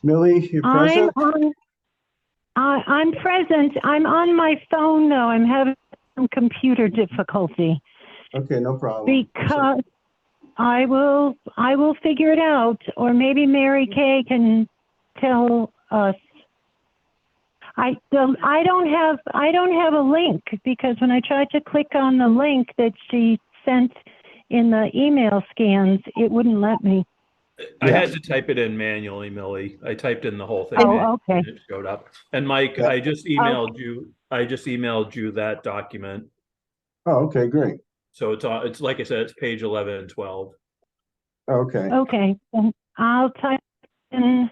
Millie, you I'm present? on, I'm present. I'm on my phone though. I'm having some computer difficulty Okay, no problem. because I will figure it out, or maybe Mary Kay can tell us. I don't have a link because when I tried to click on the link that she sent in the email scans, it wouldn't let me. I Yeah. had to type it in manually, Millie. I typed in the whole thing Oh, manually okay. and it showed up. And Mike, Yeah. I just emailed you that document. Oh, okay, great. So it's like I said, it's page 11 and 12. Okay, Okay, then I'll type in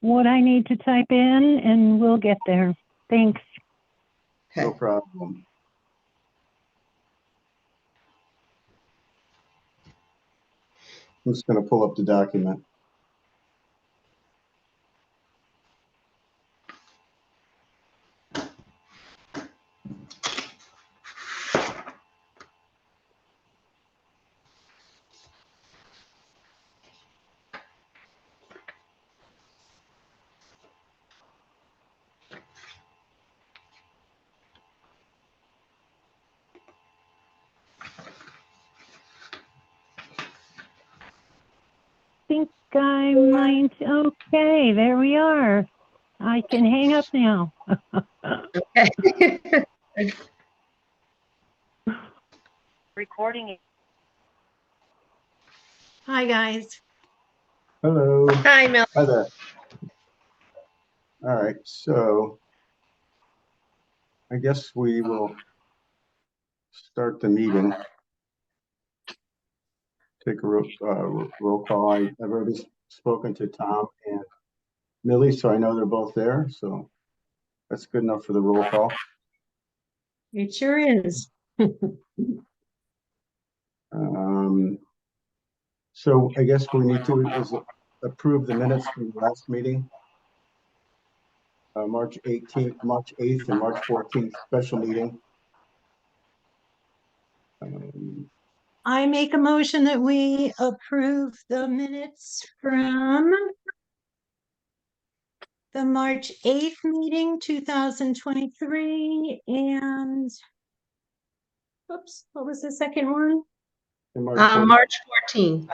what I need to type in and we'll get there. Thanks. no Okay. problem. I'm just going to pull up the document. Think I might, okay, there we are. I can hang up now. Okay. Recording. Hi, guys. Hello. Hi, Mel. Hi there. All right, so I guess we will start the meeting. Take a roll call. I've already spoken to Tom and Millie, so I know they're both there. So that's good enough for the roll call. It sure is. So I guess we need to is approve the minutes from the last meeting. March 18th, March 8th, and March 14th special meeting. I make a motion that we approve the minutes from the March 8th meeting, 2023, and oops, what was the second one? and March 14th. March 14th.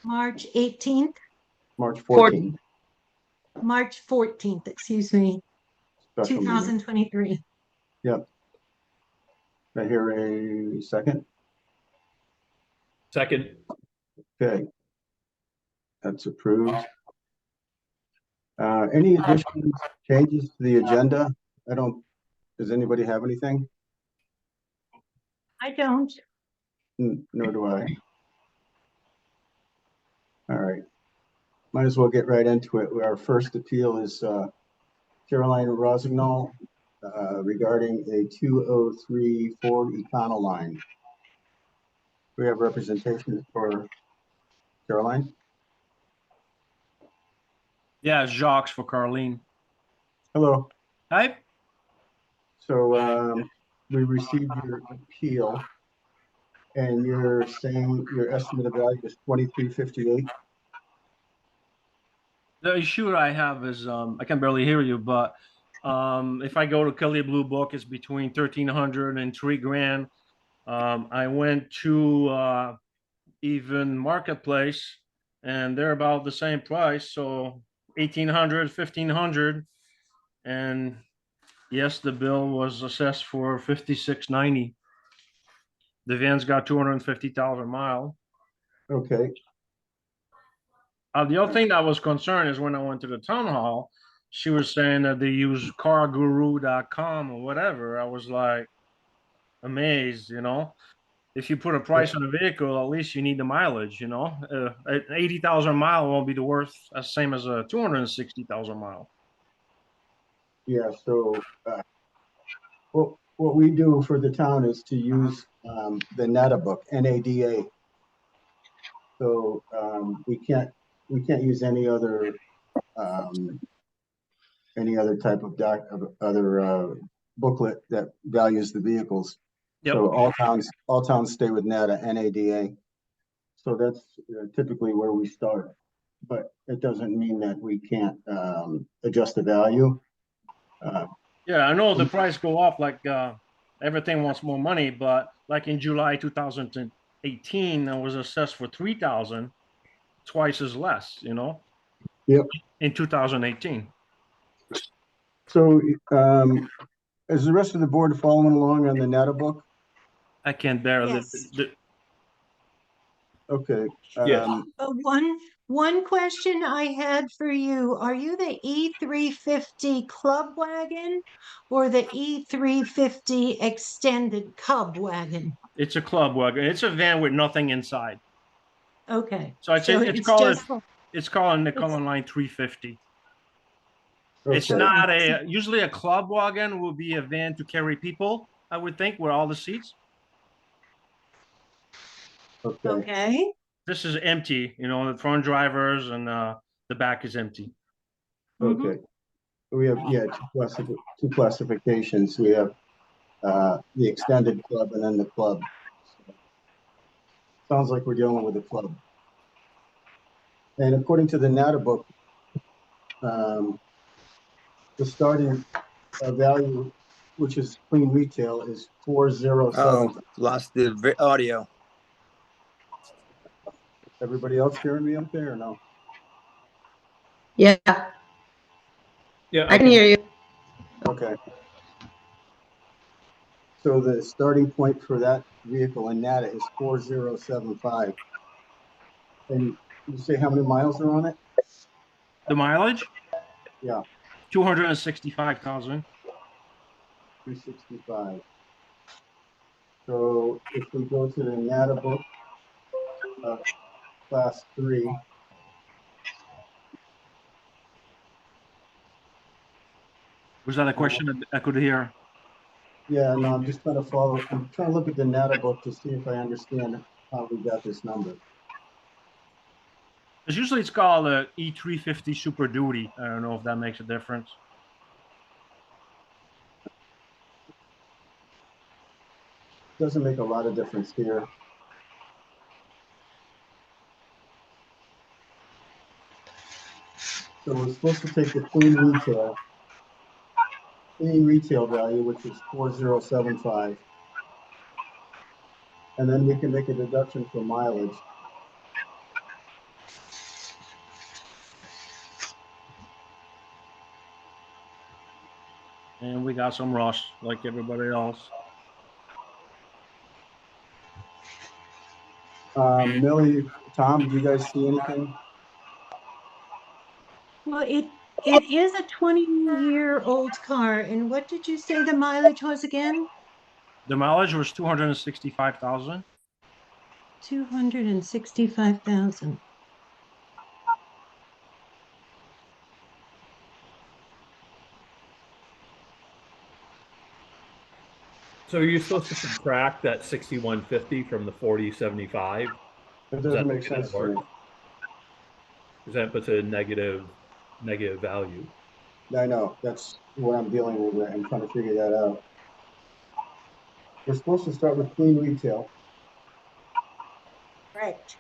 March 18th, March 14th. March 14th, excuse me, Special meeting. 2023. Yep. I hear a second. Second, Okay. That's approved. Any additions, changes to the agenda? Does anybody have anything? I don't. Nor do I. All right. Might as well get right into it. Our first appeal is Caroline Rosignol regarding a 203 Ford Econoline. We have representation for Caroline. Yeah, it's Jacques for Carlene. Hello. Hi. So we received your appeal, and you're saying your estimated value is $2,358. The issue I have is I can barely hear you, but if I go to Kelley Blue Book, it's between 1,300 and $3,000. I went to Even Marketplace, and they're about the same price, so 1,800, 1,500, and yes, the bill was assessed for 5,690. The van's got 250,000 miles. Okay. The other thing that was concerned is when I went to the town hall, she was saying that they use carguru.com or whatever. I was like amazed, you know. If you put a price on a vehicle, at least you need the mileage, you know. 80,000 mile won't be the worth as same as a 260,000 mile. Yeah. So what we do for the town is to use the NADA book, NADA. So we can't use any other type of booklet that values the vehicles. Yep. So all towns stay with NADA, NADA. So that's typically where we start. but it doesn't mean that we can't, adjust the value. Yeah, I know the price go up like everything wants more money, but like in July 2018, I was assessed for 3,000, twice as less, you know? Yep. In 2018. So, is the rest of the board following along on the NATA book? I can barely. Yes. Okay. Yes. One question I had for you, are you the E350 Club Wagon or the E350 Extended Cub Wagon? It's a club wagon. It's a van with nothing inside. Okay, So it's so it's it's called just, for- it's called a it's- Nicola Line 350. It's Okay. not a usually a club wagon will be a van to carry people, I would think, with all the seats. Okay. okay, This is empty, you know, the front drivers and the back is empty. mhm. Okay. We have, yeah, two classifications. We have, the extended club and then the club. Sounds like we're dealing with the club. And according to the NATA book, the starting value, which is clean retail, is 407. Oh, lost the audio. Everybody else hearing me up there or no? Yeah, Yeah, I can hear you. Okay. So the starting point for that vehicle in NATA is 4075. And you say how many miles are on it? The mileage? Yeah. 265,000. 265. So if we go to the NATA book, class 3, Was that a question that I could hear? yeah, no, I'm just trying to follow. I'm trying to look at the NATA book to see if I understand how we got this number. Because usually it's called a E350 Super Duty. I don't know if that makes a difference. Doesn't make a lot of difference here. So we're supposed to take the clean retail value, which is 4075. And then we can make a deduction for mileage. And we got some rust like everybody else. Millie, Tom, do you guys see anything? Well, it is a 20-year-old car, and what did you say the mileage was again? The mileage was 265,000. 265,000. So are you supposed to subtract that 6150 from the 4075? It doesn't make sense to me. Because that puts a negative value. I know, that's what I'm dealing with. I'm trying to figure that out. We're supposed to start with clean retail Right.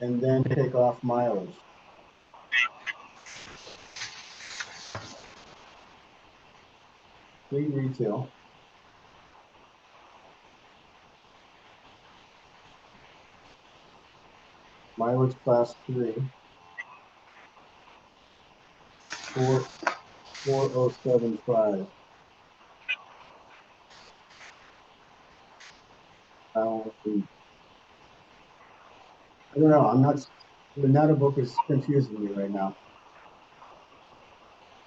and then take off mileage. Clean retail. Mileage class 3. 4075. I don't know, the NATA book is confusing me right now.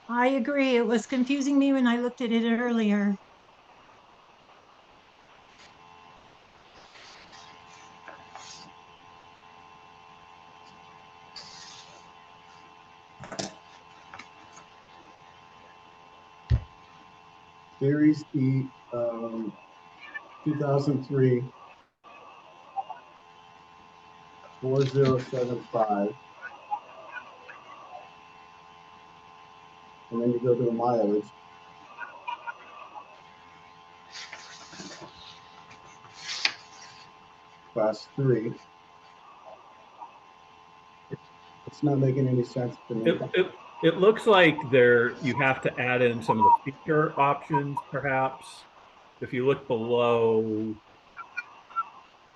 I agree. It was confusing me when I looked at it earlier. Series E, 2003, 4075. And then you go to the mileage. Class 3. It's not making any sense to me. It looks like you have to add in some of the feature options, perhaps. If you look below,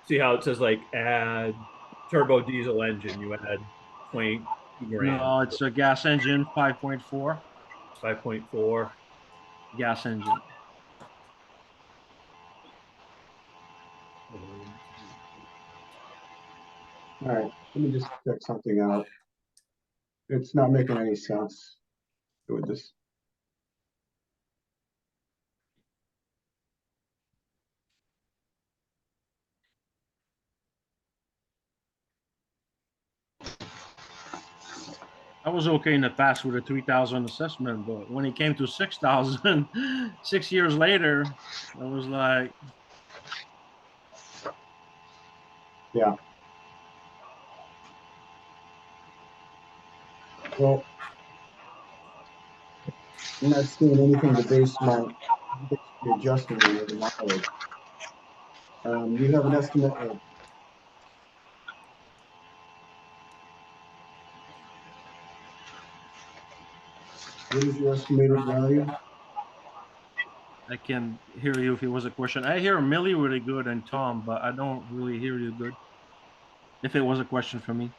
see how it says like add turbo diesel engine, you add 20 grand, No, it's a gas engine, 5.4 5.4. gas engine. All right, let me just check something out. It's not making any sense with this. I was okay in the past with a 3,000 assessment, but when it came to 6,000, 6 years later, I was like, Yeah. Well, I'm not seeing anything to base the adjustment on the mileage. You have an estimate of what is your estimated value? I can hear you if it was a question. I hear Millie really good and Tom, but I don't really hear you good. If it was a question for me.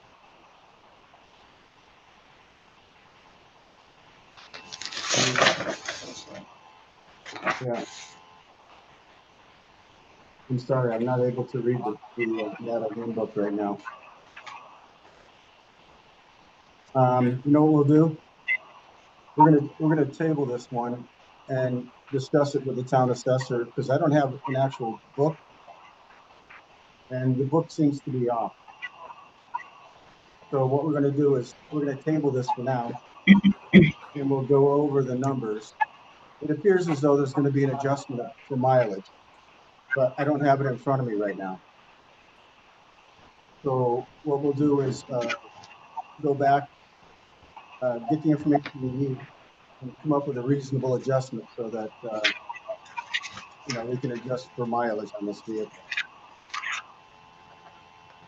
Yeah. I'm sorry, I'm not able to read the data handbook right now. You know what we'll do? We're gonna table this one and discuss it with the town assessor, because I don't have an actual book. And the book seems to be off. So what we're gonna do is, we're gonna table this for now. And we'll go over the numbers. It appears as though there's gonna be an adjustment for mileage, but I don't have it in front of me right now. So what we'll do is, go back, get the information we need, and come up with a reasonable adjustment so that, we can adjust for mileage on this vehicle.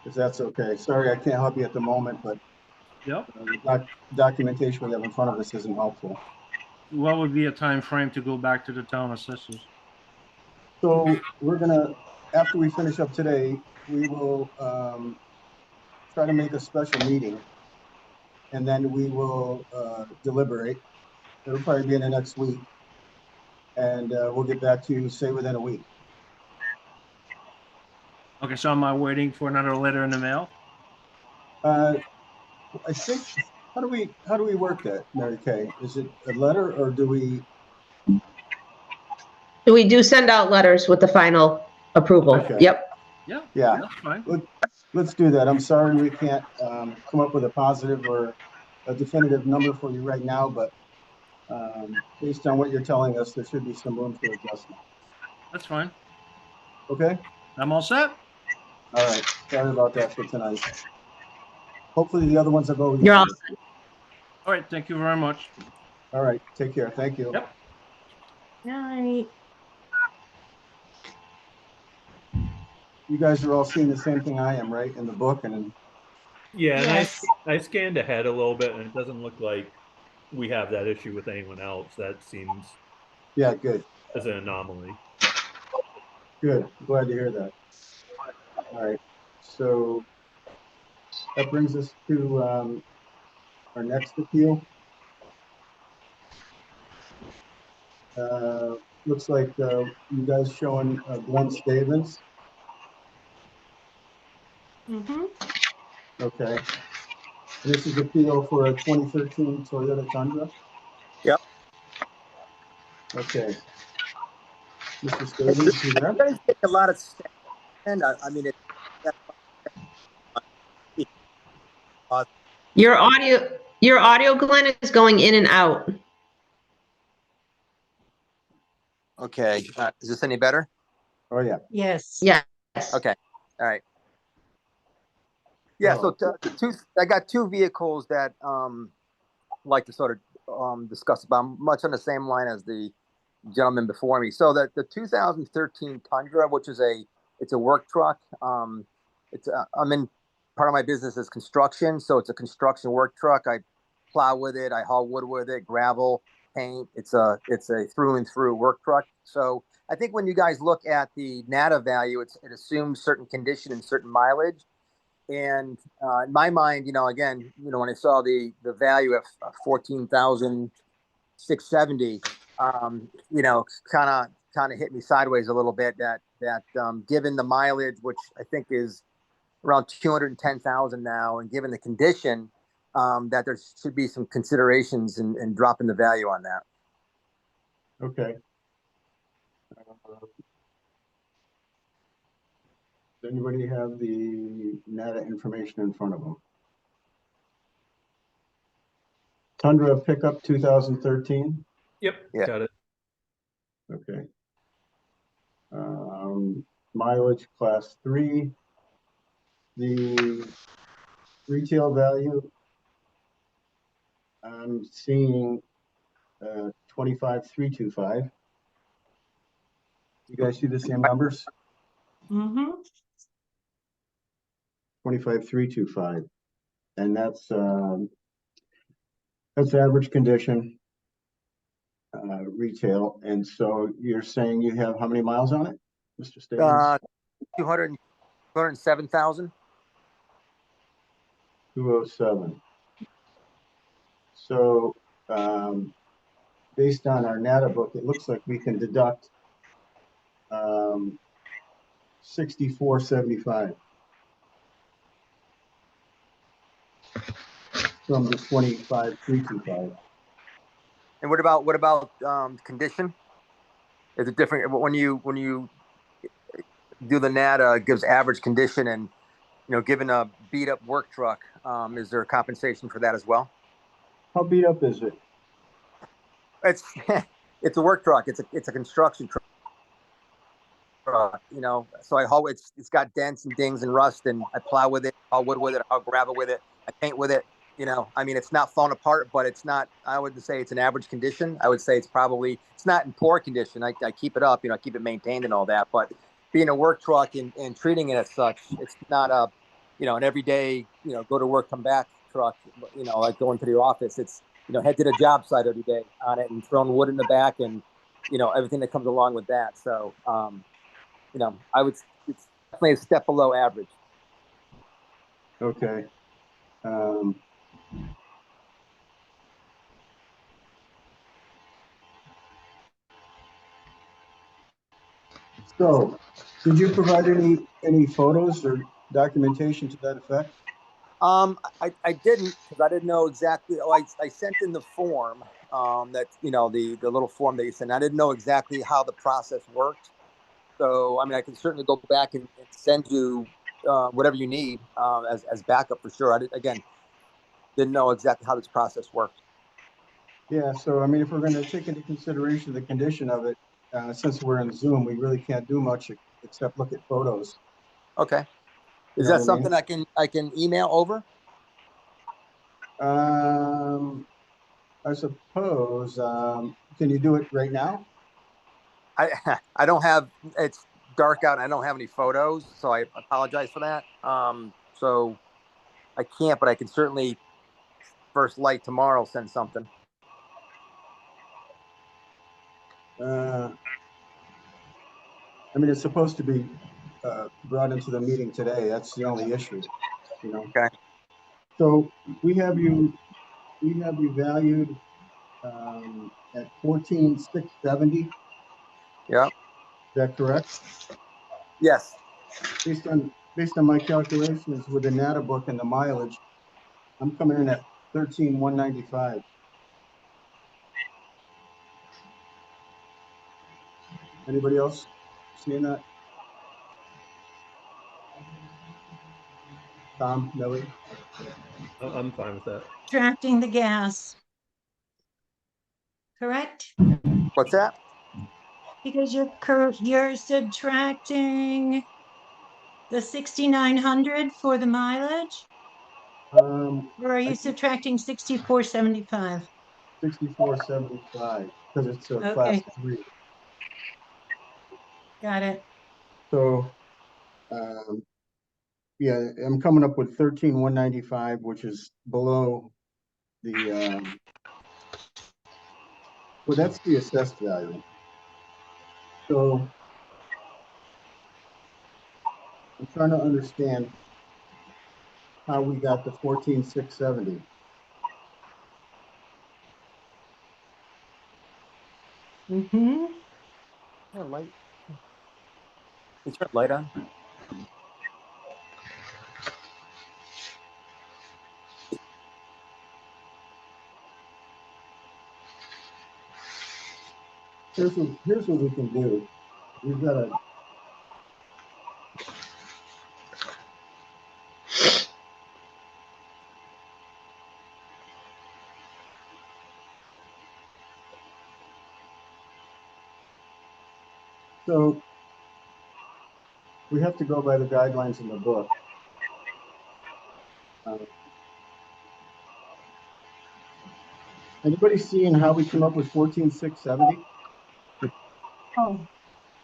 If that's okay. Sorry, I can't help you at the moment, but Yep. the documentation we have in front of us isn't helpful. What would be a time frame to go back to the town assessors? So we're gonna, after we finish up today, we will try to make a special meeting, and then we will deliberate. It'll probably be in the next week, and we'll get back to you, say, within a week. Okay, so am I waiting for another letter in the mail? I think, how do we work that, Mary Kay? Is it a letter, or do we? We do send out letters with the final approval. Okay. Yep. Yeah. That's fine. Let's do that. I'm sorry we can't come up with a positive or a definitive number for you right now, but based on what you're telling us, there should be some room for adjustment. That's fine. Okay? I'm all set. All right. Sorry about that for tonight. Hopefully the other ones will go. You're all All right. Thank you very much. All right. Take care. Thank you. Yep. Night. You guys are all seeing the same thing I am, right? In the book and Yeah, and Yes. I scanned ahead a little bit, and it doesn't look like we have that issue with anyone else. That seems yeah, good. as an anomaly. Good. Glad to hear that. All right. So that brings us to our next appeal. Looks like you guys showing Glenn Stavens. Mm-hmm. Okay. And this is appeal for a 2013 Toyota Tundra. Yep. Okay. Mr. Stavens, you there? It's going to take a lot of steps. And I mean, your audio, Glenn, is going in and out. okay. Is this any better? Oh, yeah. Yes. Yes. Okay. All right. Yeah. So I got two vehicles that I'd like to sort of discuss about, much on the same line as the gentleman before me. So that the 2013 Tundra, which is it's a work truck. I'm in part of my business is construction, so it's a construction work truck. I plow with it, I haul wood with it, gravel, paint. It's a through and through work truck. So I think when you guys look at the NADA value, it assumes certain condition and certain mileage. And in my mind, again, when I saw the value of 14,670, kind of hit me sideways a little bit. That given the mileage, which I think is around 210,000 now, and given the condition, that there should be some considerations in dropping the value on that. Okay. Does anybody have the NADA information in front of them? Tundra pickup 2013. Yep, Yeah. got it. Okay. Mileage class 3. The retail value, I'm seeing 25,325. You guys see the same numbers? Mm-hmm. 25,325, and that's average condition retail. And so you're saying you have how many miles on it, Mr. Stevens? 207,000. 207. So based on our NADA book, it looks like we can deduct 6475 from the 25,325. And what about condition? Is it different when you do the NADA? It gives average condition, and given a beat up work truck, is there a compensation for that as well? How beat up is it? It's it's a work truck. It's a construction truck. So I haul it's got dents and dings and rust, and I plow with it, haul wood with it, I'll gravel with it, I paint with it. It's not falling apart, but it's not. I wouldn't say it's an average condition. I would say it's not in poor condition. I keep it up, I keep it maintained and all that. But being a work truck and treating it as such, it's not a, an everyday, go to work, come back truck. Like going to the office. It's head to the job site every day on it and throwing wood in the back and everything that comes along with that. So it's definitely a step below average. Okay. So, did you provide any photos or documentation to that effect? I didn't, because I didn't know exactly. Oh, I sent in the form that the little form that you sent. I didn't know exactly how the process worked. So I can certainly go back and send you whatever you need as backup for sure. Didn't know exactly how this process worked. Yeah. So if we're going to take into consideration the condition of it, since we're in Zoom, we really can't do much except look at photos. Okay. Is You know that something I can email over? I suppose. Can you do it right now? I don't have. It's dark out. And I don't have any photos, so I apologize for that. So I can't, but I can certainly first light tomorrow send something. It's supposed to be brought into the meeting today. That's the only issue. Okay. So we have you valued at 14,670. Yeah. Is that correct? Yes. Based on my calculations with the NADA book and the mileage, I'm coming in at 13,195. Anybody else seeing that? Tom, Millie? I'm fine with that. Subtracting the gas. Correct? What's that? Because you're subtracting the 6,900 for the mileage, or are you subtracting 6475? 6475 because it's a class Okay, 3. got it. So Yeah, I'm coming up with 13,195, which is below the, well, that's the assessed value. So I'm trying to understand how we got to 14,670. Mm-hmm. Yeah, light. Is your light on? Here's what we can do. We've got a, so we have to go by the guidelines in the book. Anybody seeing how we came up with 14,670? Oh,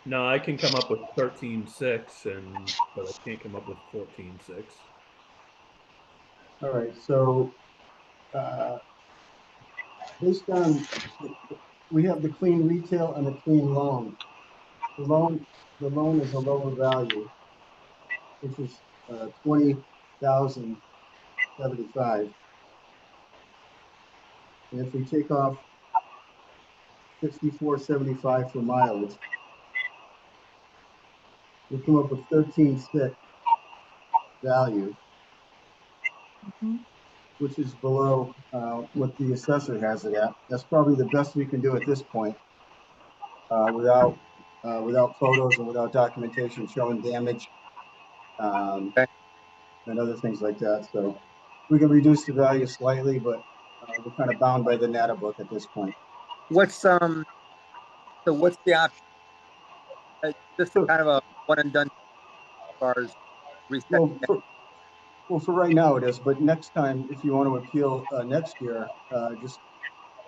No, I can come up with 13.6 but I can't come up with 14.6. All right, so based on, we have the clean retail and the clean loan. The loan is a lower value, which is 20,075. And if we take off 64.75 for mileage, we come up with 13.6 value, mhm. which is below what the assessor has it at. That's probably the best we can do at this point, without photos and without documentation showing damage, Okay. and other things like that. So we can reduce the value slightly, but we're kind of bound by the NATA book at this point. What's so what's the option? This is kind of a one and done as far as reset. Well, for right now it is, but next time, if you want to appeal next year, just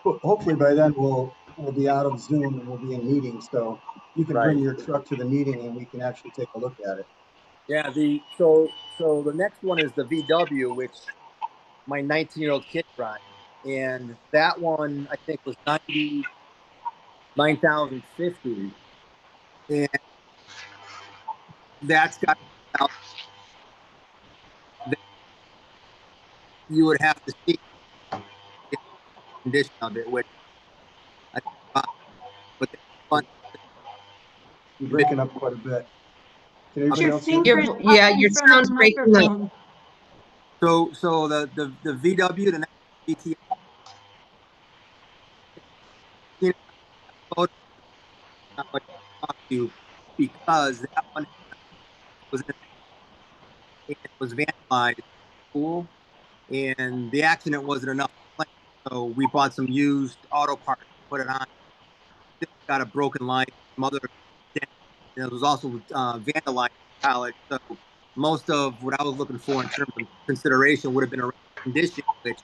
hopefully by then we'll be out of Zoom and we'll be in meetings, so you can bring Right. your truck to the meeting and we can actually take a look at it. Yeah. So the next one is the VW, which my 19-year-old kid drives, and that one I think was 99,050, and that's got that you would have to see the condition of it, which I think about, but that's fun. You're breaking up quite a bit. Can Put anybody your else hear? fingers up Yeah, in your front of sound's the breaking up. microphone. So the VW, the next GTI, you know, photo not much to talk to you because that one was it was vandalized at school, and the accident wasn't enough to claim. So we bought some used auto parts, put it on. It's got a broken light, some other dent, and it was also vandalized in college. So most of what I was looking for in terms of consideration would have been a condition, which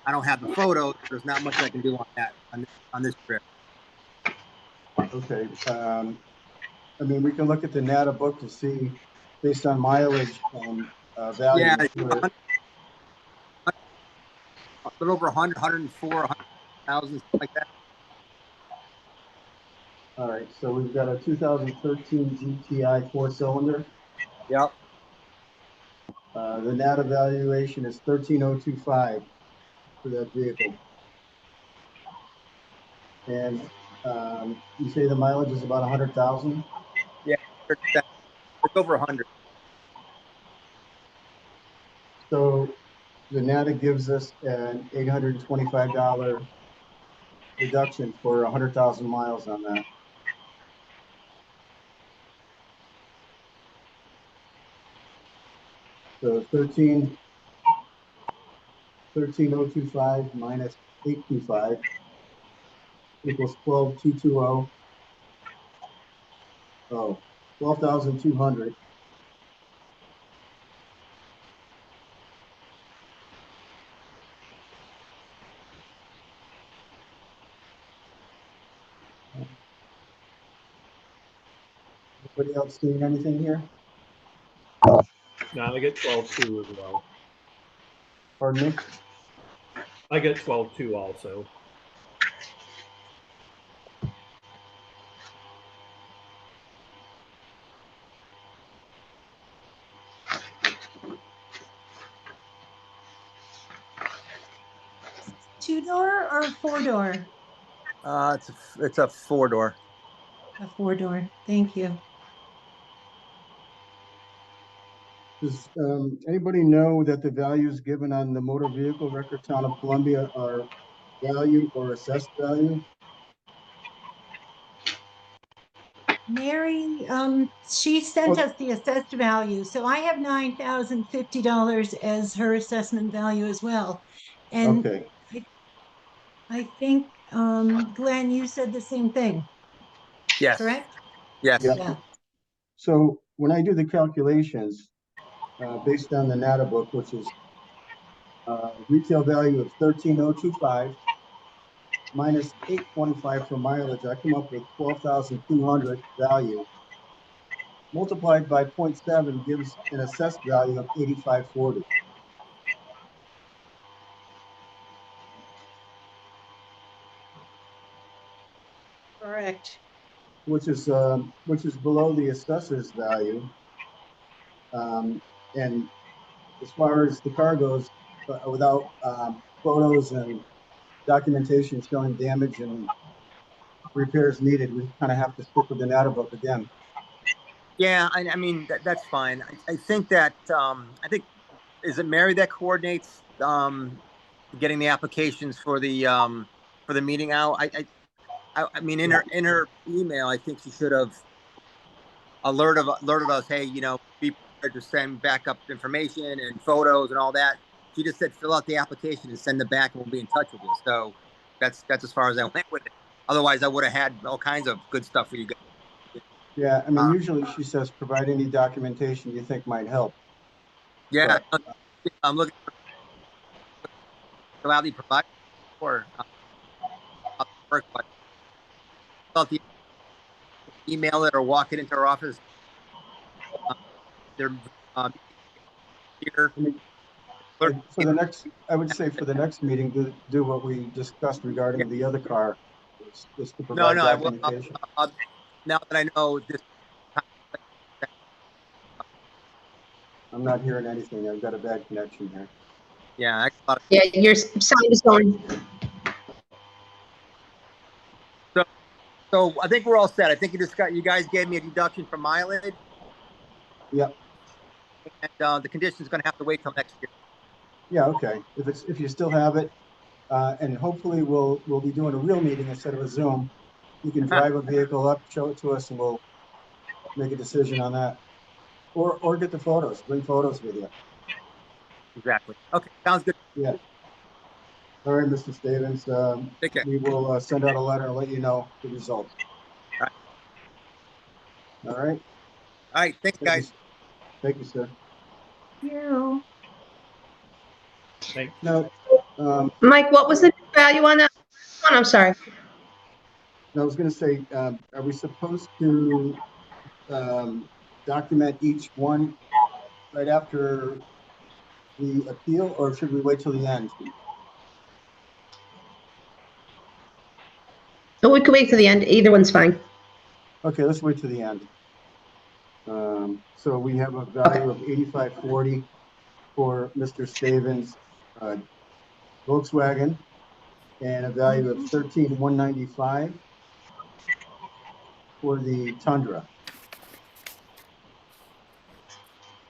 I don't have the photos. So there's not much I can do on that on this trip. Okay. I mean, we can look at the NATA book to see, based on mileage and value. Yeah, Where, a little over 100, 104, 100,000, something like that. all right, so we've got a 2013 GTI 4-cylinder. Yep. The NATA valuation is 13,025 for that vehicle. And you say the mileage is about 100,000? Yeah, it's over 100. So the NATA gives us an $825 reduction for 100,000 miles on that. So 13,025 minus 825 equals 12,220. Oh, 12,200. Anybody else seeing anything here? No, I get 12.2 as well. Pardon me? I get 12.2 also. Two-door or four-door? It's a four-door. A four-door. Thank you. Does anybody know that the values given on the motor vehicle record town of Columbia are value or assessed value? Mary, she sent us the assessed value, so I have $9,050 as her assessment value as well. And Okay, I think, Glenn, you said the same thing, Yes. correct? Yes. Yeah. Yeah. so when I do the calculations, based on the NATA book, which is retail value of 13,025 minus 825 for mileage, I come up with 12,200 value. Multiplied by 0.7 gives an assessed value of 8540. Correct. Which is below the assessor's value. And as far as the car goes, without photos and documentation showing damage and repairs needed, we kind of have to stick with the NATA book again. Yeah, I mean that's fine. I think that is it Mary that coordinates getting the applications for the meeting out? I mean in her email, I think she should have alerted us, hey, be prepared to send backup information and photos and all that. She just said fill out the application and send it back, and we'll be in touch with you. So that's as far as I went with it. Otherwise, I would have had all kinds of good stuff for you guys. Yeah, I mean, usually she says provide any documentation you think might help. Yeah, But, I'm looking for gladly provide or work, but about the email it or walk it into our office. They're here. for the next, I would say for the next meeting, do what we discussed regarding the other car, is to provide No, documentation. now that I know this. I'm not hearing anything. I've got a bad connection here. Yeah, Yeah, your sound is going. So I think we're all set. I think you guys gave me a deduction for mileage. Yep. And the condition is going to have to wait till next year. Yeah. Okay. If you still have it, and hopefully we'll be doing a real meeting instead of a Zoom. You can drive a vehicle up, show it to us, and we'll make a decision on that. Or get the photos. Bring photos with you. Exactly. Okay. Sounds good. Yeah. All right, Mr. Stevens. Take care. We will send out a letter and let you know the results. All right. All right. All right. Thanks, guys. Thank you, sir. You. Thanks. Now, Mike, what was the value on that one? I'm sorry. I was going to say, are we supposed to document each one right after the appeal, or should we wait till the end? Oh, we could wait to the end. Either one's fine. Okay, let's wait to the end. So we have a value of 8540 for Mr. Stevens' Volkswagen, and a value of 13,195 for the Tundra.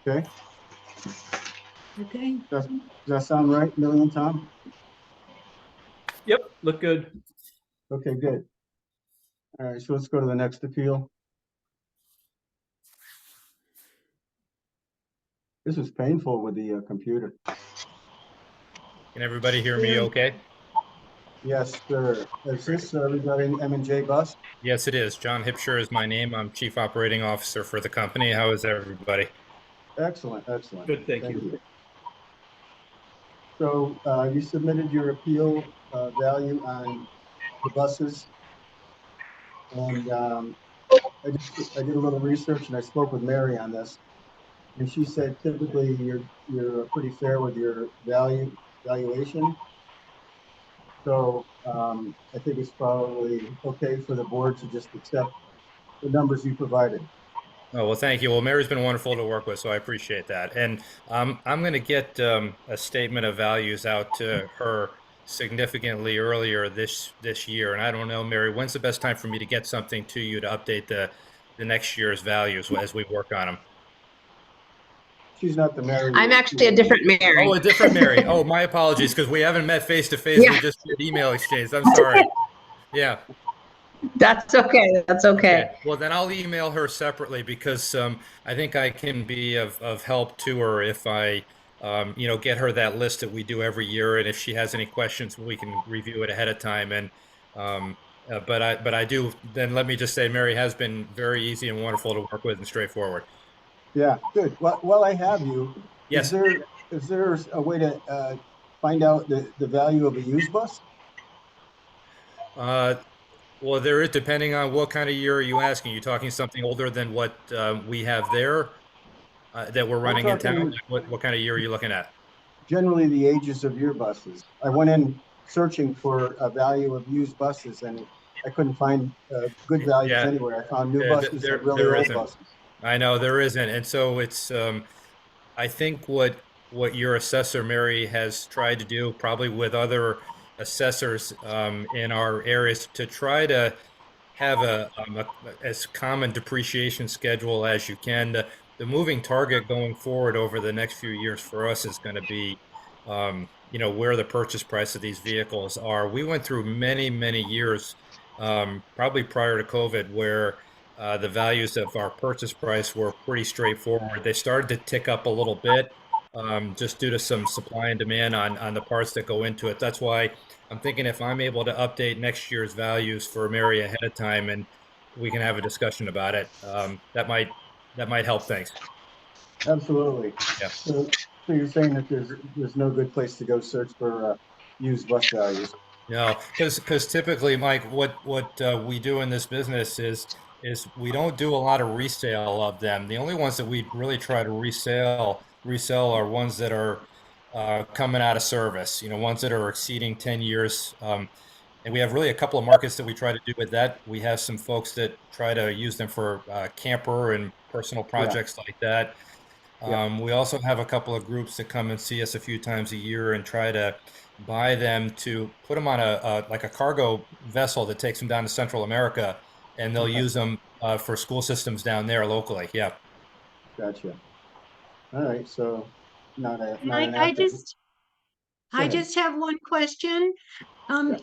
Okay. Okay. Does that sound right, Millie and Tom? Yep, look good. Okay, good. All right, so let's go to the next appeal. This is painful with the computer. Can everybody hear me okay? Yes, sir. Is this regarding M&J Bus? Yes, it is. John Hipsher is my name. I'm Chief Operating Officer for the company. How is everybody? Excellent, excellent. Good, thank you. So you submitted your appeal value on the buses. And I did a little research and I spoke with Mary on this. And she said typically you're pretty fair with your valuation. So I think it's probably okay for the board to just accept the numbers you provided. Oh, well, thank you. Well, Mary's been wonderful to work with, so I appreciate that. And I'm going to get a statement of values out to her significantly earlier this year. And I don't know, Mary, when's the best time for me to get something to you to update the next year's values as we work on them? She's not the Mary. I'm actually a different Mary. Oh, a different Mary. Oh, my apologies, because we haven't met face to face. Yeah. We just did email exchange. I'm sorry. Yeah. That's okay. That's okay. Well, then I'll email her separately because I think I can be of help to her if I, get her that list that we do every year, and if she has any questions, we can review it ahead of time. And but I do. Then let me just say, Mary has been very easy and wonderful to work with and straightforward. Yeah, good. Well, I have you. Yes. Is there a way to find out the value of a used bus? Well, there is, depending on what kind of year are you asking. You talking something older than what we have there that we're running in town? What kind of year are you looking at? Generally, the ages of your buses. I went in searching for a value of used buses, and I couldn't find good values anywhere. I found new buses and really old buses. I know there isn't, and so it's. I think what your assessor Mary has tried to do, probably with other assessors in our areas, to try to have a as common depreciation schedule as you can. The moving target going forward over the next few years for us is going to be, where the purchase price of these vehicles are. We went through many years, probably prior to COVID, where the values of our purchase price were pretty straightforward. They started to tick up a little bit, just due to some supply and demand on the parts that go into it. That's why I'm thinking if I'm able to update next year's values for Mary ahead of time, and we can have a discussion about it, that might help things. Absolutely. Yeah. So you're saying that there's no good place to go search for used bus values? No, because typically, Mike, what we do in this business is we don't do a lot of resale of them. The only ones that we really try to resell are ones that are coming out of service, ones that are exceeding 10 years. And we have really a couple of markets that we try to do with that. We have some folks that try to use them for camper and personal projects like that. We also have a couple of groups that come and see us a few times a year and try to buy them to put them on like a cargo vessel that takes them down to Central America, and they'll use them for school systems down there locally. Yeah. Gotcha. All right. So I just have one question.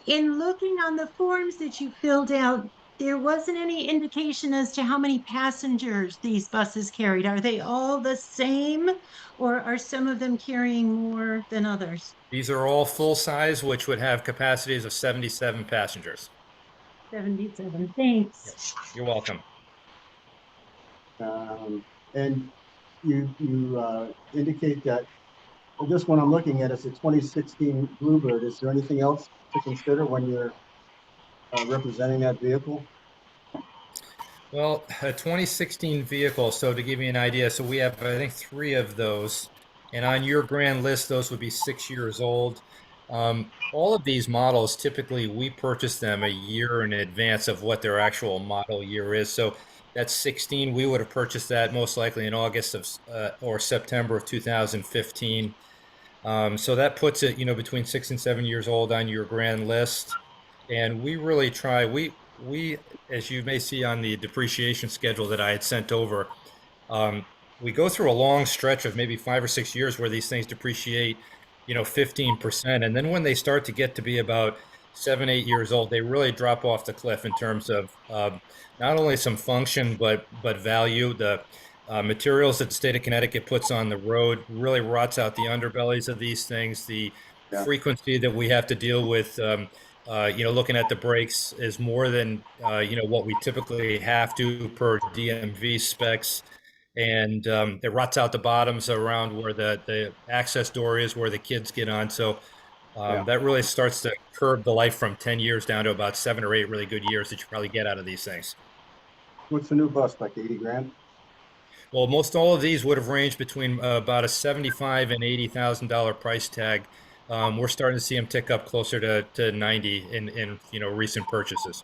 In looking on the forms that you filled out, there wasn't any indication as to how many passengers these buses carried. Are they all the same, or are some of them carrying more than others? These are all full size, which would have capacities of 77 passengers. 77. Thanks. You're welcome. And you indicate that this one I'm looking at is a 2016 Bluebird. Is there anything else to consider when you're representing that vehicle? Well, a 2016 vehicle, so to give you an idea, so we have, I think, 3 of those. And on your grand list, those would be 6 years old. All of these models, typically, we purchase them a year in advance of what their actual model year is. So that's 16. We would have purchased that most likely in August of or September of 2015. So that puts it, between 6 and 7 years old on your grand list. And we really try. We, as you may see on the depreciation schedule that I had sent over, we go through a long stretch of maybe 5 or 6 years where these things depreciate, 15%. And then when they start to get to be about 7, 8 years old, they really drop off the cliff in terms of not only some function, but value. The materials that the state of Connecticut puts on the road really rots out the underbellies of these things. The frequency that we have to deal with, looking at the brakes is more than, what we typically have to per DMV specs. And it rots out the bottoms around where the access door is, where the kids get on. So that really starts to curb the life from 10 years down to about 7 or 8 really good years that you probably get out of these things. What's the new bus, like 80 grand? Well, most all of these would have ranged between about a $75,000 and $80,000 price tag. We're starting to see them tick up closer to 90 in recent purchases.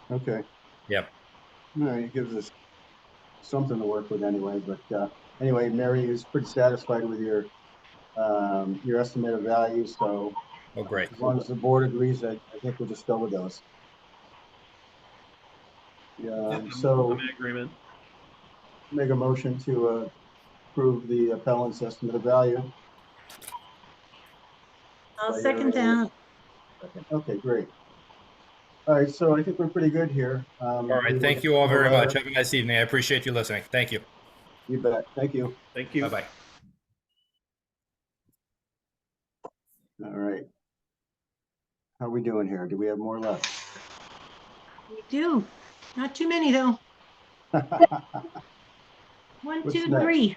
Okay, Yeah. all right, it gives us something to work with anyway, but, anyway, Mary is pretty satisfied with your estimated value, so Oh, great. as long as the board agrees, I think we'll just go with those. Yeah, so I'm in agreement. make a motion to approve the appellant's estimate of value. I'll By second your- that. Okay, great. All right, so I think we're pretty good here. All right. Thank you all very much. Have a nice evening. I appreciate you listening. Thank you. You bet. Thank you. Thank you. Bye-bye. All right. How are we doing here? Do we have more left? We do. Not too many, though. One, What's two, next? three.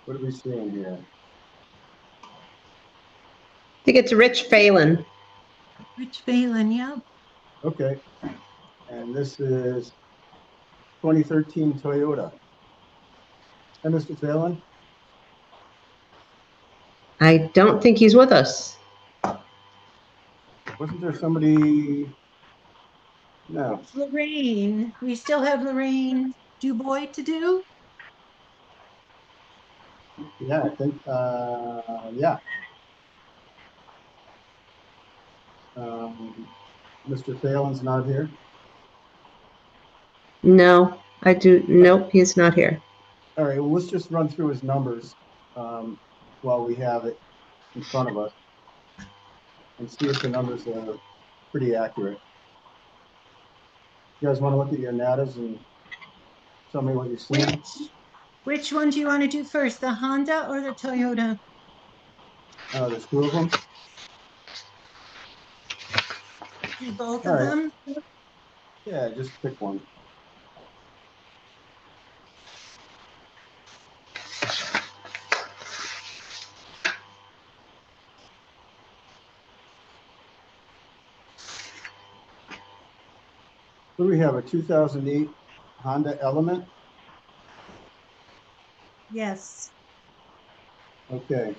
What are we seeing here? I think it's Rich Phelan. Rich Phelan, yeah. Okay. And this is 2013 Toyota. Hi, Mr. Phelan. I don't think he's with us. Wasn't there somebody? No. Lorraine. We still have Lorraine Dubois to do. Yeah, I think, yeah. Mr. Phelan's not here. No, I do. Nope, he's not here. All right, well, let's just run through his numbers while we have it in front of us and see if the numbers are pretty accurate. You guys want to look at your natas and tell me what you're seeing? Which one do you want to do first, the Honda or the Toyota? There's two of them. Do both All of right. them? Yeah, just pick one. So we have a 2008 Honda Element. Yes. Okay.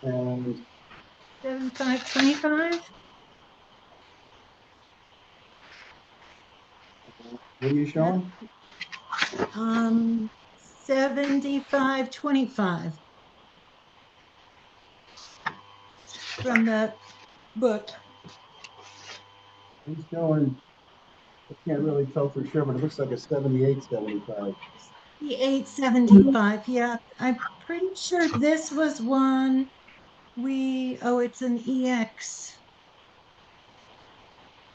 And 7525. what are you showing? 7525 from the book. He's showing, I can't really tell for sure, but it looks like a 7875. The 875. Yeah, I'm pretty sure this was one it's an EX.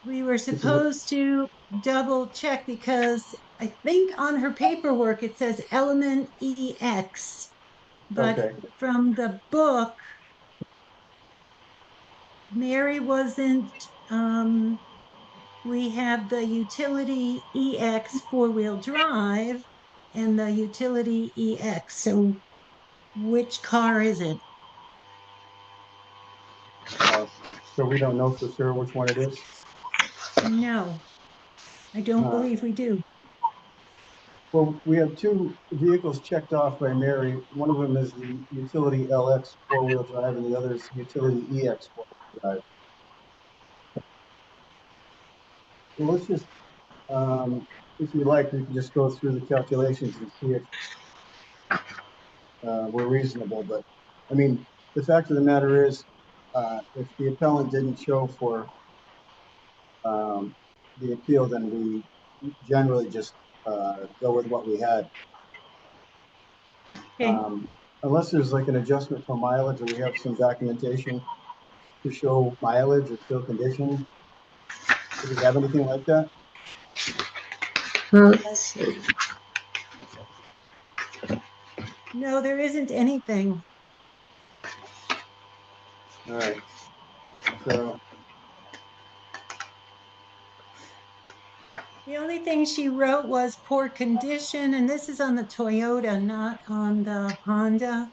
We were supposed to double check because I think on her paperwork it says Element EX, but Okay. from the book, Mary wasn't, we have the utility EX four-wheel drive and the utility EX. So which car is it? So we don't know for sure which one it is? No, I don't believe we do. Well, we have two vehicles checked off by Mary. One of them is the utility LX four-wheel drive and the other is utility EX four-wheel drive. Well, let's just, if you like, we can just go through the calculations and see if we're reasonable. But I mean, the fact of the matter is, if the appellant didn't show for the appeal, then we generally just go with what we had. Okay. Unless there's like an adjustment for mileage, or we have some documentation to show mileage or show condition. Do we have anything like that? Let's see. No, there isn't anything. All right. So the only thing she wrote was poor condition, and this is on the Toyota, not on the Honda.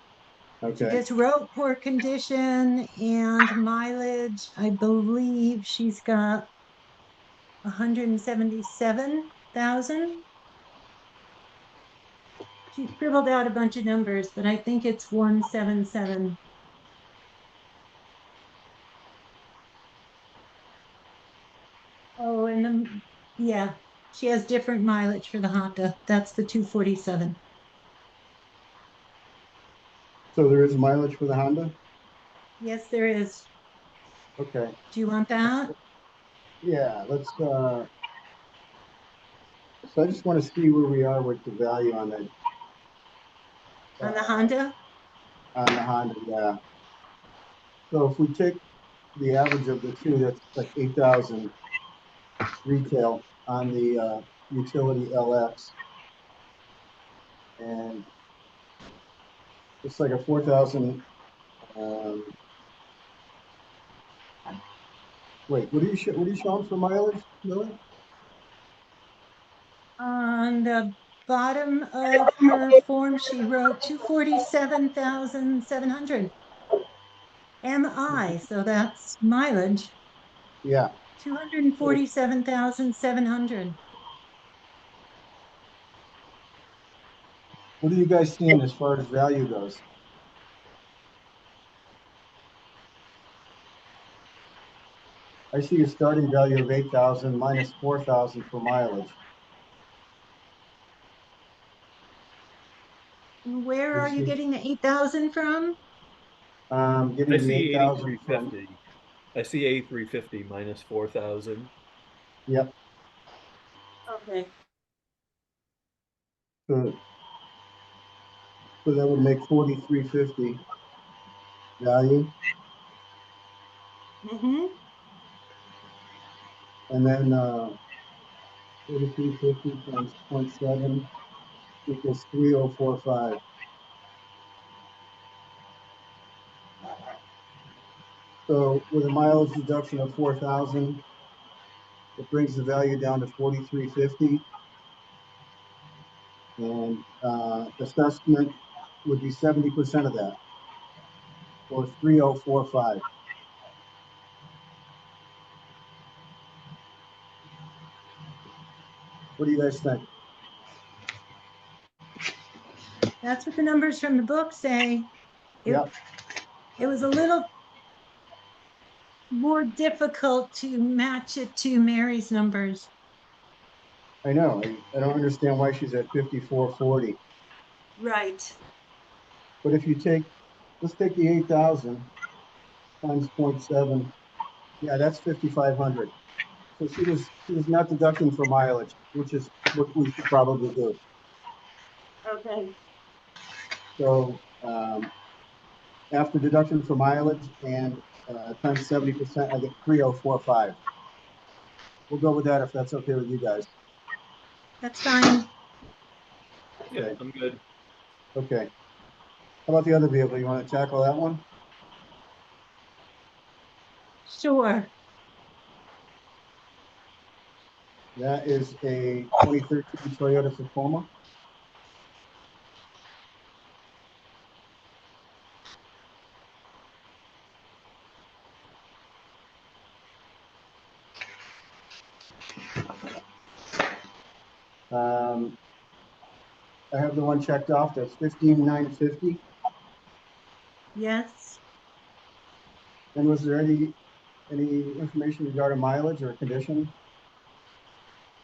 She okay. just wrote poor condition and mileage. I believe she's got 177,000. She scribbled out a bunch of numbers, but I think it's 177. Oh, and then, yeah, she has different mileage for the Honda. That's the 247. So there is mileage for the Honda? Yes, there is. Okay, Do you want that? yeah, let's, so I just want to see where we are with the value on that. On the Honda? On the Honda, yeah. So if we take the average of the two, that's like 8,000 retail on the utility LX. And it's like a 4,000, wait, what are you showing for mileage, Lily? On the bottom of her form, she wrote 247,700 MI, so that's mileage, Yeah, 247,700. what are you guys seeing as far as value goes? I see a starting value of 8,000 minus 4,000 for mileage. Where are you getting the 8,000 from? I Getting the see 8,000 from, 8350. I see 8350 minus 4,000. yep, Okay. so that would make 4,350 value. Mm-hmm. And then 4,350 times 0.7 equals 3,045. So with a mileage deduction of 4,000, it brings the value down to 4,350. And assessment would be 70% of that, or 3,045. What do you guys think? That's what the numbers from the book say. Yep. It was a little more difficult to match it to Mary's numbers. I know. I don't understand why she's at 5440. Right. But if you let's take the 8,000 times 0.7. Yeah, that's 5,500. So she was not deducting for mileage, which is what we should probably do. Okay. So after deduction for mileage and times 70%, I get 3,045. We'll go with that if that's okay with you guys. That's fine. Yeah, Okay. I'm good. Okay. How about the other vehicle? You want to tackle that one? Sure. That is a 2013 Toyota Tacoma. I have the one checked off. That's 15,950. Yes. And was there any information regarding mileage or condition?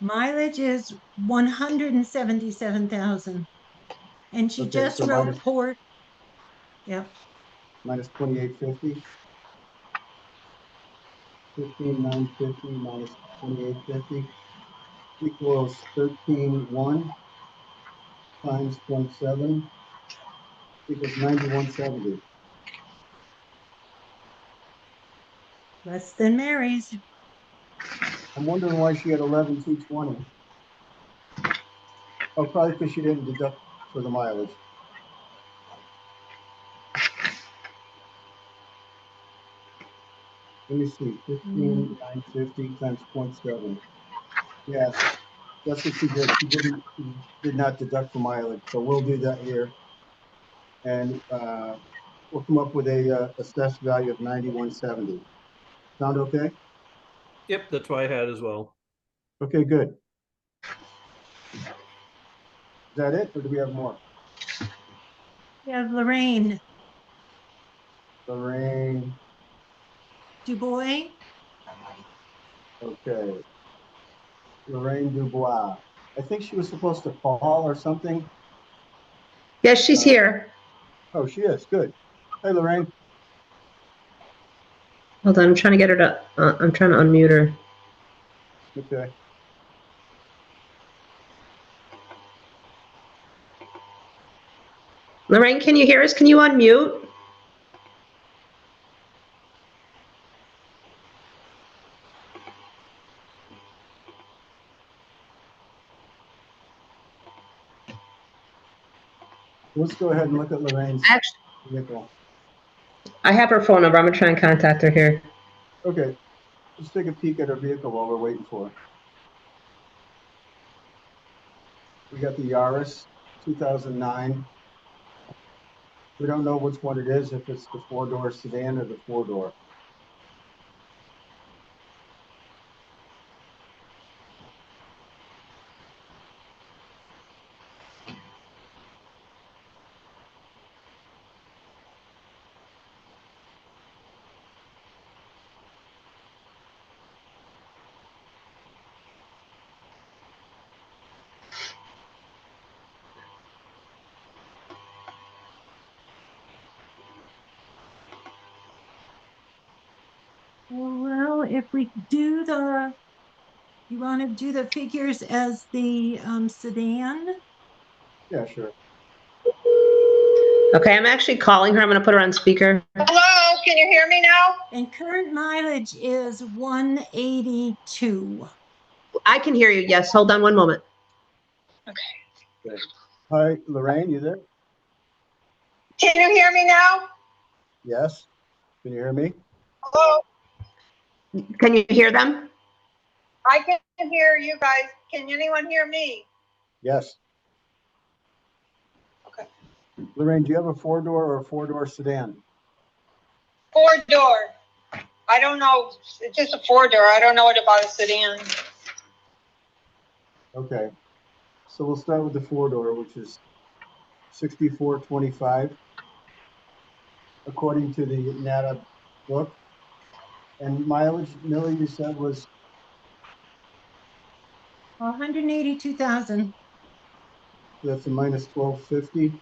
Mileage is 177,000. And she Okay, just so wrote port. Yep. minus 2850. 15,950 minus 2850 equals 13,1 times 0.7 equals 9170. Less than Mary's. I'm wondering why she had 11,220. Oh, probably because she didn't deduct for the mileage. Let me see, 15,950 times 0.7. Yeah, that's what she did. She did not deduct for mileage. So we'll do that here. And we'll come up with a assessed value of 9170. Sound okay? Yep, that's what I had as well. Okay, good. Is that it, or do we have more? We have Lorraine Lorraine, Dubois. okay. Lorraine Dubois. I think she was supposed to call or something. Yes, she's here. Oh, she is, good. Hey, Lorraine. Hold on, I'm trying to get her to, I'm trying to unmute her. Okay. Lorraine, can you hear us? Can you unmute? Let's go ahead and look at Lorraine's Actually, vehicle. I have her phone number. I'm gonna try and contact her here. Okay, let's take a peek at her vehicle while we're waiting for her. We got the Yaris 2009. We don't know which one it is, if it's the four-door sedan or the four-door. Well, if we do you want to do the figures as the sedan? Yeah, sure. Okay, I'm actually calling her. I'm gonna put her on speaker. Hello, can you hear me now? And current mileage is 182. I can hear you. Yes, hold on one moment. Okay. Hi, Lorraine, you there? Can you hear me now? Yes. Can you hear me? Hello, Can you hear them? I can hear you guys. Can anyone hear me? Yes. Okay. Lorraine, do you have a four-door or a four-door sedan? 4-door. I don't know, it's just a 4-door. I don't know what about a sedan. Okay. So we'll start with the four-door, which is 6425, according to the NATA book. And mileage, Millie, you said was 182,000. that's a minus 1250.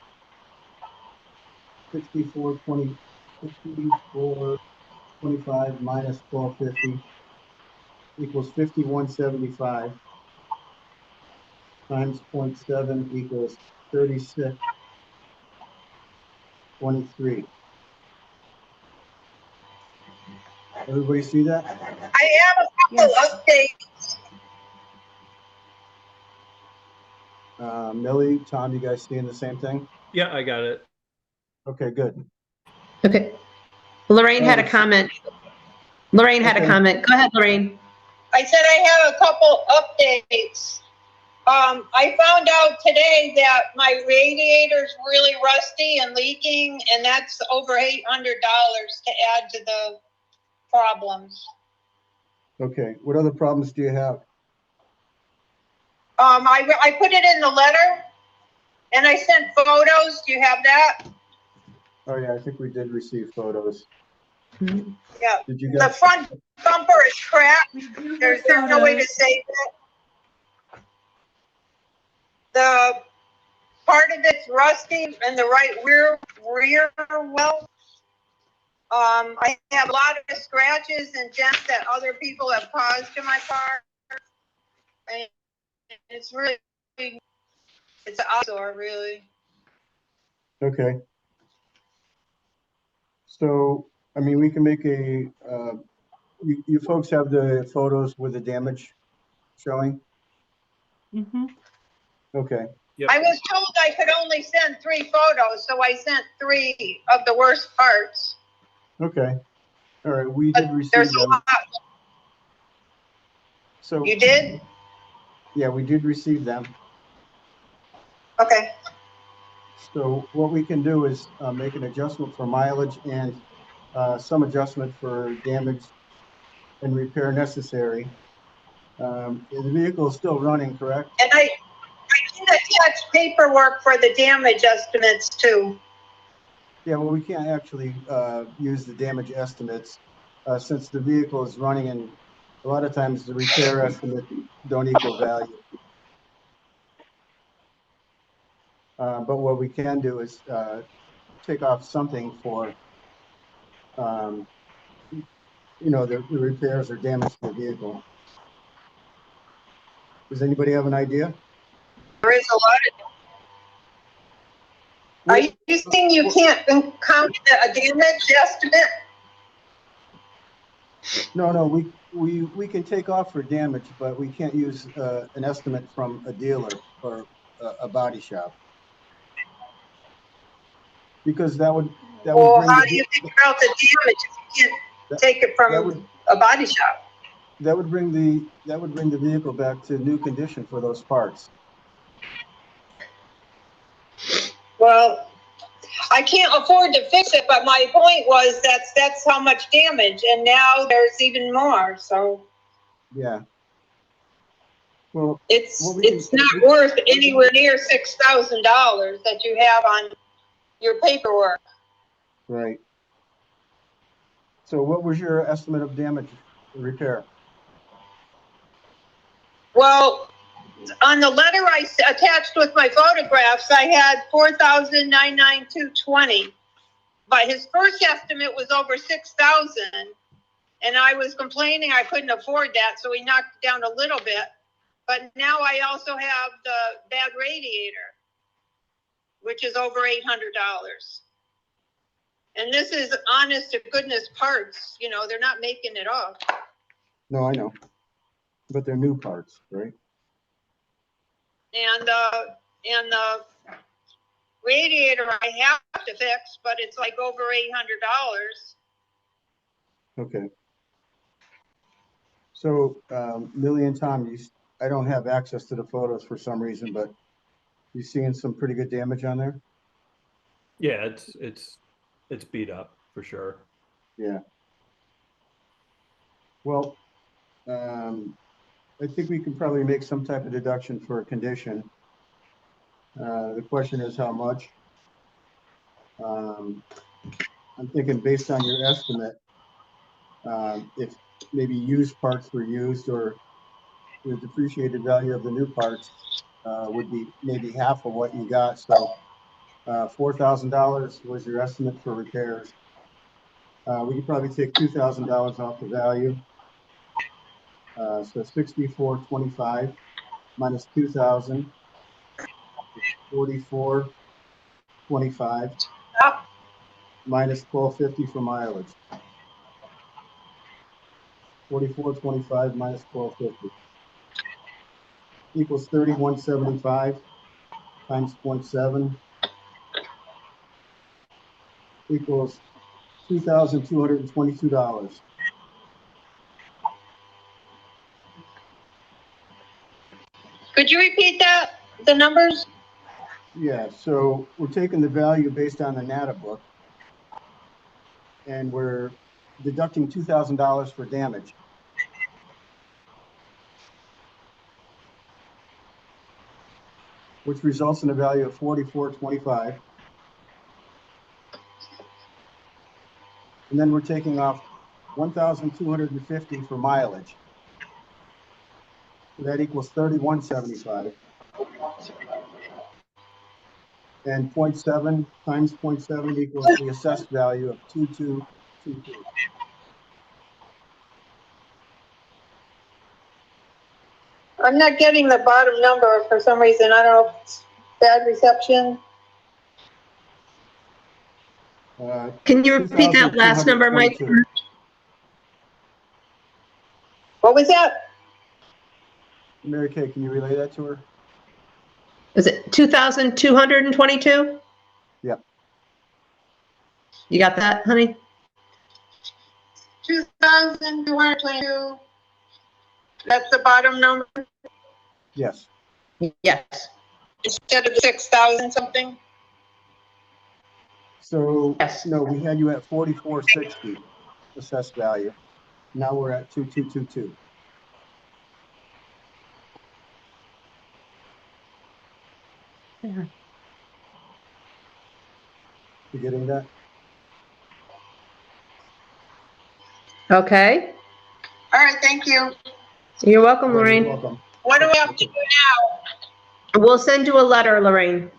6420, 6425 minus 1250 equals 5175 times 0.7 equals 3623. Everybody see that? I have a couple updates. Millie, Tom, you guys seeing the same thing? Yeah, I got it. Okay, good. Okay. Lorraine had a comment. Lorraine had a Okay. comment. Go ahead, Lorraine. I said I have a couple updates. I found out today that my radiator's really rusty and leaking, and that's over $800 to add to the problems. Okay, what other problems do you have? I put it in the letter, and I sent photos. Do you have that? Oh yeah, I think we did receive photos. Yeah. Did you The guys? front bumper is cracked. There's no way to save it. The part of it's rusty in the right rear well. I have a lot of scratches and dents that other people have caused to my car. And it's really, it's an eyesore, really. Okay. So, I mean, we can make a, you folks have the photos with the damage showing? Mm-hmm. Okay, Yep. I was told I could only send 3 photos, so I sent 3 of the worst parts. okay. All right, we did receive There's a them. lot. So, You did? yeah, we did receive them. Okay. So what we can do is make an adjustment for mileage and some adjustment for damage and repair necessary. The vehicle is still running, correct? And I did attach paperwork for the damage estimates too. Yeah, well, we can't actually use the damage estimates since the vehicle is running, and a lot of times the repair estimate don't equal value. But what we can do is take off something for, the repairs or damage to the vehicle. Does anybody have an idea? There is a lot of. Are you saying you can't count a damage estimate? No, we can take off for damage, but we can't use an estimate from a dealer or a body shop. Because that would Well, bring how do you figure out the damage if you can't take it from a body shop? that would bring the vehicle back to new condition for those parts. Well, I can't afford to fix it, but my point was that's how much damage, and now there's even more. So Yeah. Well, it's not worth anywhere near $6,000 that you have on your paperwork. Right. So what was your estimate of damage repair? Well, on the letter I attached with my photographs, I had $4,992.20, but his first estimate was over $6,000, and I was complaining I couldn't afford that, so he knocked it down a little bit. But now I also have the bad radiator, which is over $800. And this is honest to goodness parts, they're not making it up. No, I know, but they're new parts, right? And the radiator I have to fix, but it's like over $800. Okay. So, Millie and Tom, I don't have access to the photos for some reason, but you seeing some pretty good damage on there? Yeah, it's beat up for sure. Yeah. Well, I think we can probably make some type of deduction for a condition. The question is how much. I'm thinking based on your estimate, if maybe used parts were used or the depreciated value of the new parts would be maybe half of what you got. So $4,000 was your estimate for repairs. We could probably take $2,000 off the value. So 6425 minus 2,000, 4425 minus 1250 for mileage. 4425 minus 1250 equals 3175 times 0.7 equals $2,222. Could you repeat that, the numbers? Yeah, so we're taking the value based on the NATA book, and we're deducting $2,000 for damage. Which results in a value of $44.25. And then we're taking off $1,250 for mileage. So that equals $31.75. And 0.7 times 0.7 equals the assessed value of 2222. I'm not getting the bottom number for some reason. I don't know if it's bad reception. Can you repeat that last number, Mike? What was that? Mary Kay, can you relay that to her? Is it 2,222? Yep. You got that, honey? 2,222. That's the bottom number Yes. Yes. instead of 6,000 something. So Yes. no, we had you at 4460 assessed value. Now we're at 2222. You getting that? Okay. All right, thank you. You're welcome, You're Lorraine. welcome. What do we have to do now? We'll send you a letter, Lorraine.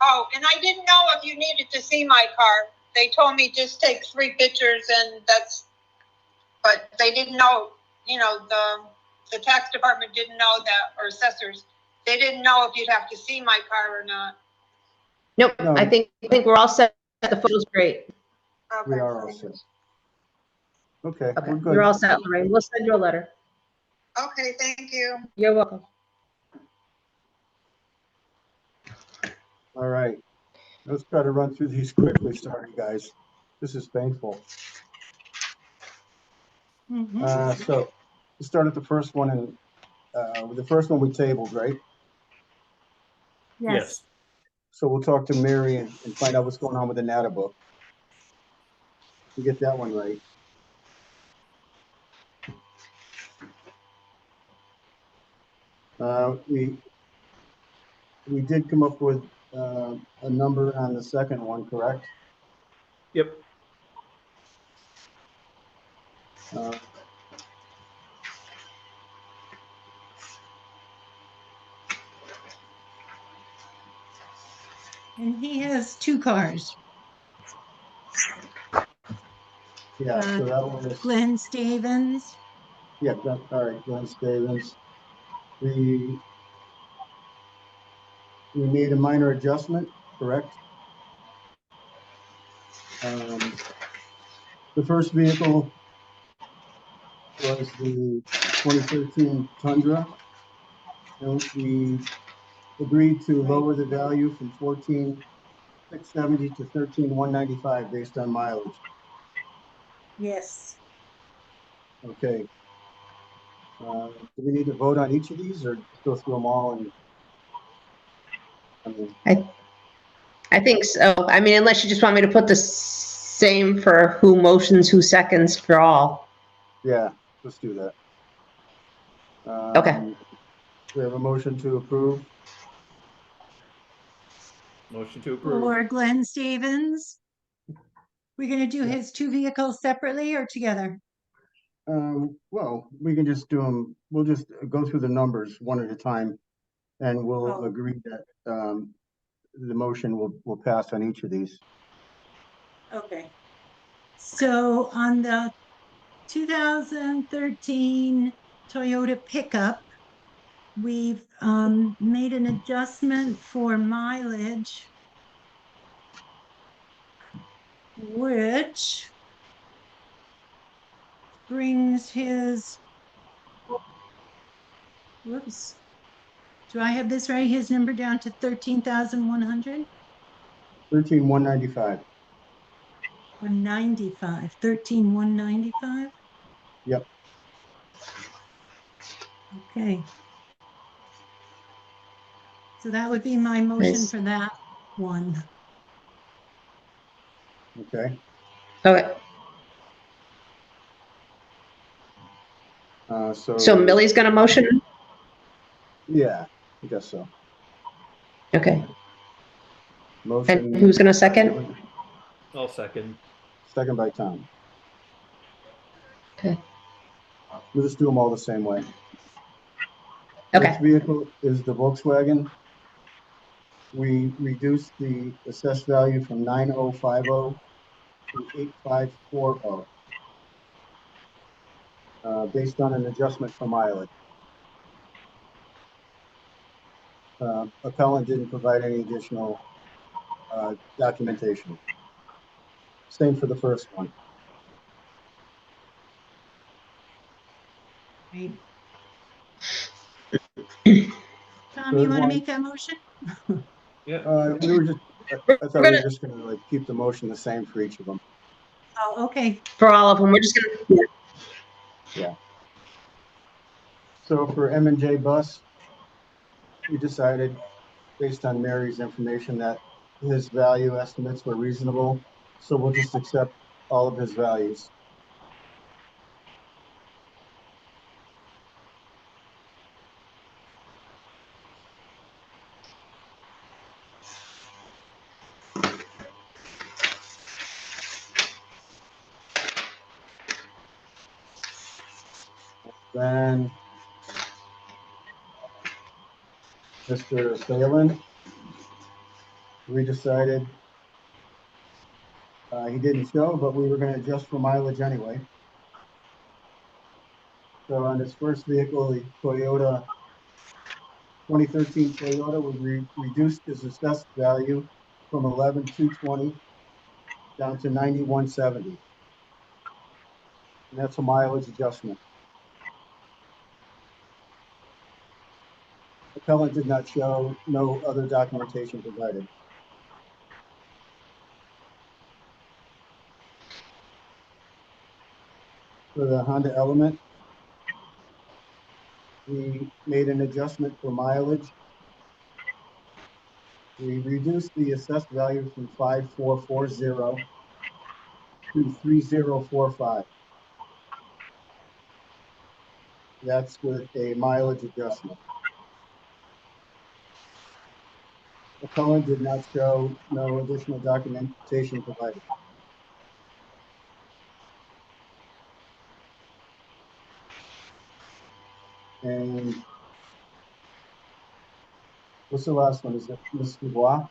Oh, and I didn't know if you needed to see my car. They told me just take 3 pictures and that's, but they didn't know, you know, the tax department didn't know that, or assessors, they didn't know if you'd have to see my car or not. Nope, No. I think we're all set. The photo's great. We Okay. are all set. Okay, Okay, we're good. you're all set, Lorraine. We'll send you a letter. Okay, thank you. You're welcome. All right. Let's try to run through these quickly. Sorry, guys. This is painful. So let's start at the first one, and the first one we tabled, right? Yes. So we'll talk to Mary and find out what's going on with the NATA book. We get that one right. We did come up with a number on the second one, correct? Yep. And he has 2 cars. Yeah, so that one is, Glenn Stevens. yeah, all right, Glenn Stevens. We made a minor adjustment, correct? The first vehicle was the 2013 Tundra. And we agreed to lower the value from 14,670 to 13,195 based on mileage. Yes. Okay. Do we need to vote on each of these or just go through them all? And I think so. I mean, unless you just want me to put the same for who motions, who seconds for all. yeah, let's do that. Okay. We have a motion to approve. Motion to approve. For Glenn Stevens. We're going to do his 2 vehicles separately or together? Well, we can just do them. We'll just go through the numbers one at a time, and we'll agree that the motion will pass on each of these. Okay. So on the 2013 Toyota pickup, we've made an adjustment for mileage, which brings his, whoops, do I have this right? His number down to 13,100 13,195. or 95, 13,195? Yep. Okay. So that would be my motion Nice. for that one. Okay. Okay. So Millie's gonna motion? yeah, I guess so. Okay. Motion. And who's gonna second? I'll second. Second by Tom. Okay. We'll just do them all the same way. Okay. Next vehicle is the Volkswagen. We reduced the assessed value from 9,050 to 8,540, based on an adjustment for mileage. Appellant didn't provide any additional documentation. Same for the first one. Right. Tom, Third you want to one. make that motion? Yeah. We were just, I thought we were just gonna like keep the motion the same for each of them. Oh, okay. For all of them, we're just gonna. Yeah. So for M&J Bus, we decided, based on Mary's information, that his value estimates were reasonable. So we'll just accept all of his values. Then Mr. Phelan, we decided he didn't show, but we were going to adjust for mileage anyway. So on his first vehicle, the Toyota 2013 Toyota, we reduced his assessed value from 11,220 down to 9170. And that's a mileage adjustment. Appellant did not show, no other documentation provided. For the Honda Element, we made an adjustment for mileage. We reduced the assessed value from 5440 to 3045. That's with a mileage adjustment. Appellant did not show, no additional documentation provided. And what's the last one? Is it Ms. Dubois?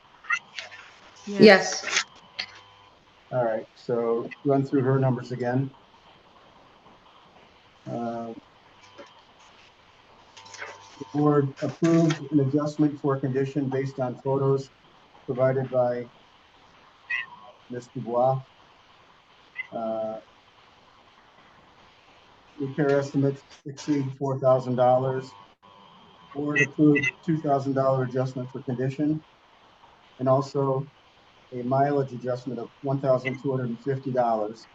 Yes. All right, so run through her numbers again. The board approved an adjustment for condition based on photos provided by Ms. Dubois. Repair estimates exceed $4,000. Board approved $2,000 adjustment for condition, and also a mileage adjustment of $1,250,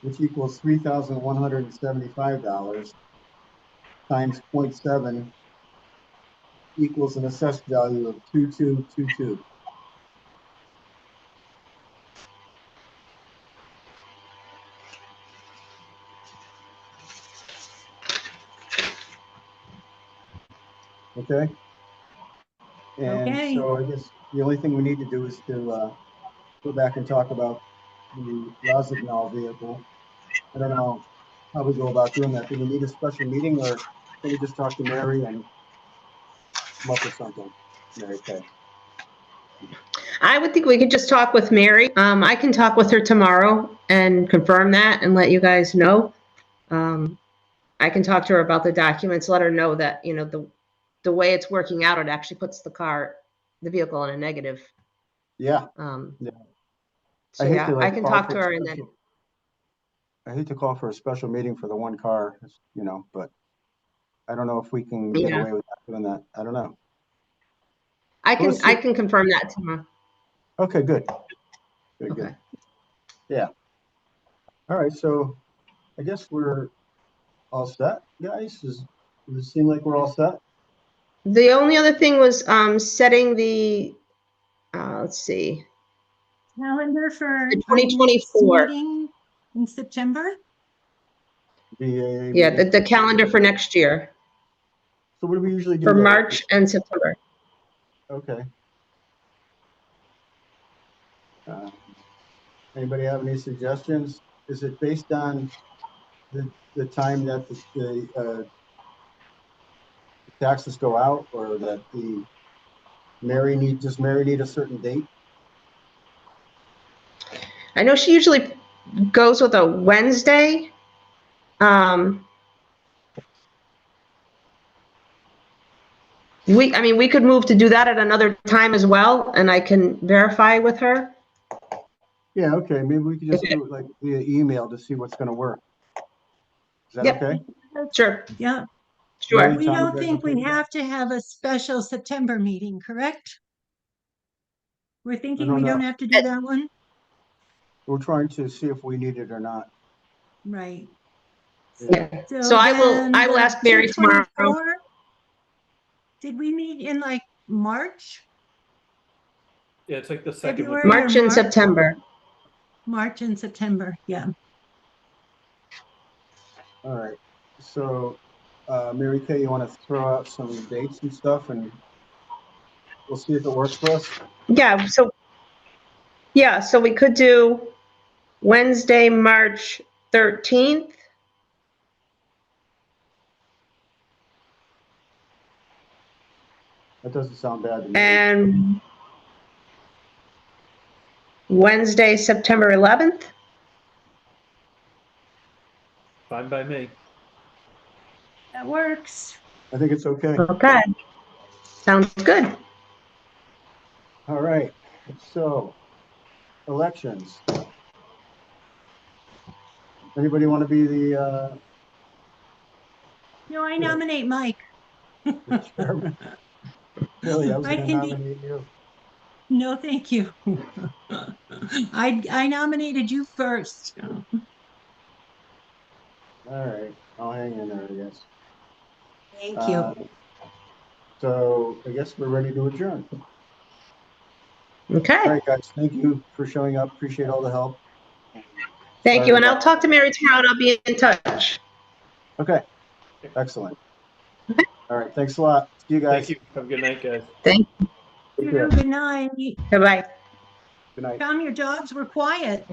which equals $3,175 times 0.7 equals an assessed value of 2222. Okay. And Okay. so I guess the only thing we need to do is to go back and talk about the Rossignol vehicle. I don't know how we go about doing that. Do we need a special meeting, or can we just talk to Mary and come up with something? Mary Kay. I would think we could just talk with Mary. I can talk with her tomorrow and confirm that and let you guys know. I can talk to her about the documents, let her know that, you know, the way it's working out, it actually puts the vehicle in a negative. Yeah. So I hate yeah, to, I like, can call talk for to a her and then. special- I hate to call for a special meeting for the one car, you know, but I don't know if we can get Yeah. away with doing that. I don't know. I Let's see. can confirm that tomorrow. Okay, good. Good, Okay. good. Yeah. All right, so I guess we're all set, guys. Does it seem like we're all set? The only other thing was setting the, let's see, Calendar for the our next 2024. meeting in September? Yeah, the calendar for next year, So what do we usually do? for there? March and September. Okay. Anybody have any suggestions? Is it based on the time that the taxes go out, or that does Mary need a certain date? I know she usually goes with a Wednesday. We could move to do that at another time as well, and I can verify with her. Yeah, okay, maybe we could just do it like via email to see what's gonna work. Is that Yep. okay? Sure, Yeah, sure. Mary, we Tom, don't you guys think okay we with that? have to have a special September meeting, correct? We're thinking don't we know. don't have to do that one? We're trying to see if we need it or not. Right. Yeah. So I will then the ask Mary tomorrow. 224, did we meet in like March? Yeah, it's like the second week. February or March and September. March and September, yeah. All right, so, Mary Kay, you wanna throw out some dates and stuff, and we'll see if it works for us? Yeah, so we could do Wednesday, March 13th, That doesn't sound bad to me. And Wednesday, September 11th? Fine by me. That works. I think it's okay. Okay. Sounds good. All right, so elections. Anybody want to be the No, I nominate Mike. chairman? Billy, I was I going to can be- nominate you. No, thank you. I nominated you first. All right, I'll hang in there, I guess. Thank you. So I guess we're ready to adjourn. All Okay. right, guys, thank you for showing up. Appreciate all the help. Thank you. And I'll talk to Mary tomorrow and I'll be in touch. Okay, excellent. All right, thanks a lot. See you guys. Thank you. Have a good night, guys. Thank Take care. Good night. you. Bye-bye. Good night. Tom, your dogs were quiet.